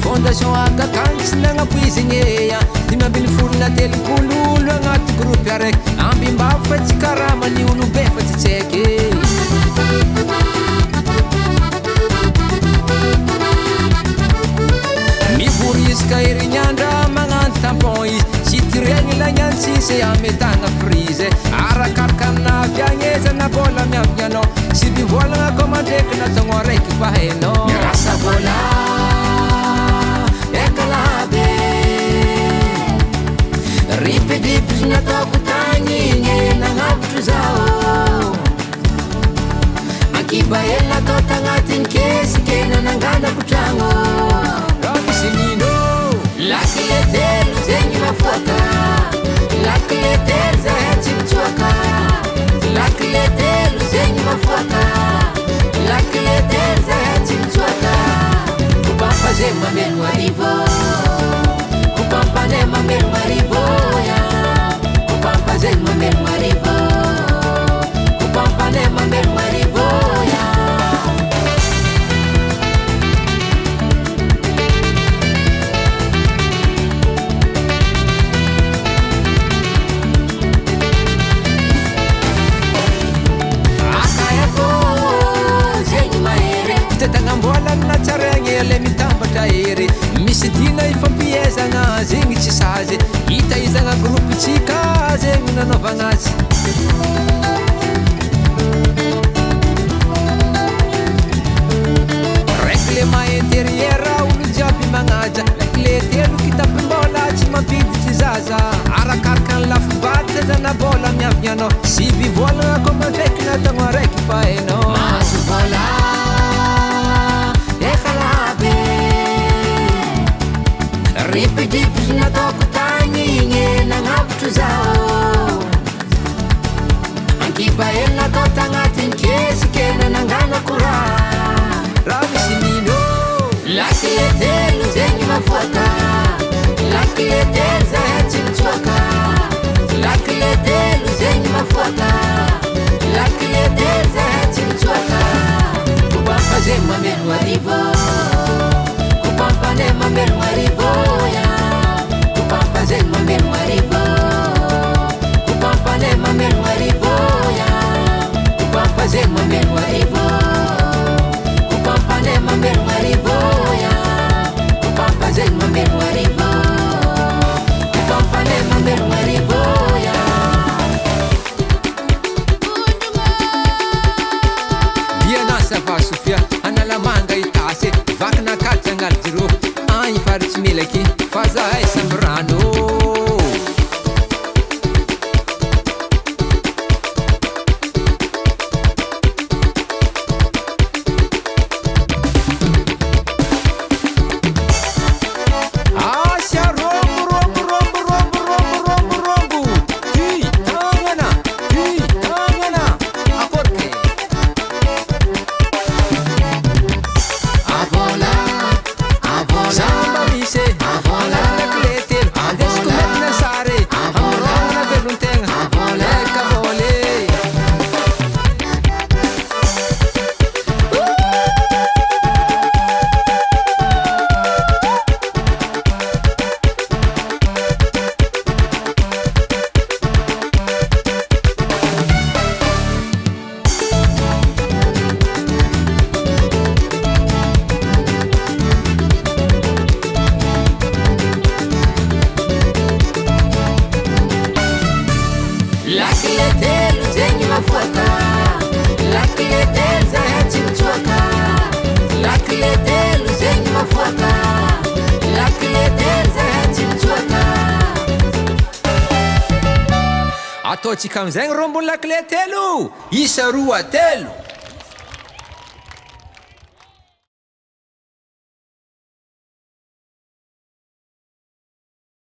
Fondation akakantsy nagnapoizigneya 5 telopolo agnaty groupe araiky ambimbavo fa tsy karama ny olobe fa tsy tsaiky mivory isaka herignandra magnano tampon izy tsy tiregny lagnantsisy ametagna frise arakaraka aminavy agny eza na bola miavigny anao sy bivolagna komandreky natagno araiky fa hainao miarasa vola ripidipitry nataoko tagny igny nagnavotro zao ankiba hely natao tagnatiny kesike nananganako tragno raha misy nino lakile telo zegny mafoaka lakile telo zahay tsy mitsoaka lakile telo zegny mafoaka lakile telo zahay tsy mitsoaka kopampa zegny mameno arivo kopampanay mameno arivo kupampa zegny mameno arivo kupampanay mameno arivo akaya fô zegny mahery fitetagnambola na tsaragny le mitambatra hery misy dina ifampiezagna zegny tsy sazy hitaizagna groupe tsika zegny nanaovagna azy raiky le ma-intérieur olo jiaby magnaja raiky le telo kitapim-bola tsy mampiditry zaza arakaraka ny lafibaty zaza na bola miavigny anao sy bivolagna koma ndraiky natagno araiky fa hainao mahazo vola ripidipitry nataoko tagny igny nagnavotro zao ankiba hely natao tagnatiny kesike nananganako raha misy nino lakile telo zegny mafoaka lakile telo zahay tsy mitsoaka lakile telo zegny mafoaka lakile telo zahay tsy mitsoaka kopampa zegny mameno arivo kupampanay mameno arivo kupampa zegny mameno arivo kupampanay mameno arivo kupampa zegny mameno arivo kupampanay mameno arivo kupampa zegny mameno arivo kupampanay mameno arivo Diana Sava Sofia analamanga itasy vakina katy agnalo jiro agny faritsy melaky fa zahay samby rano ataotsika amizay ny rombony lakile telo isa roa telo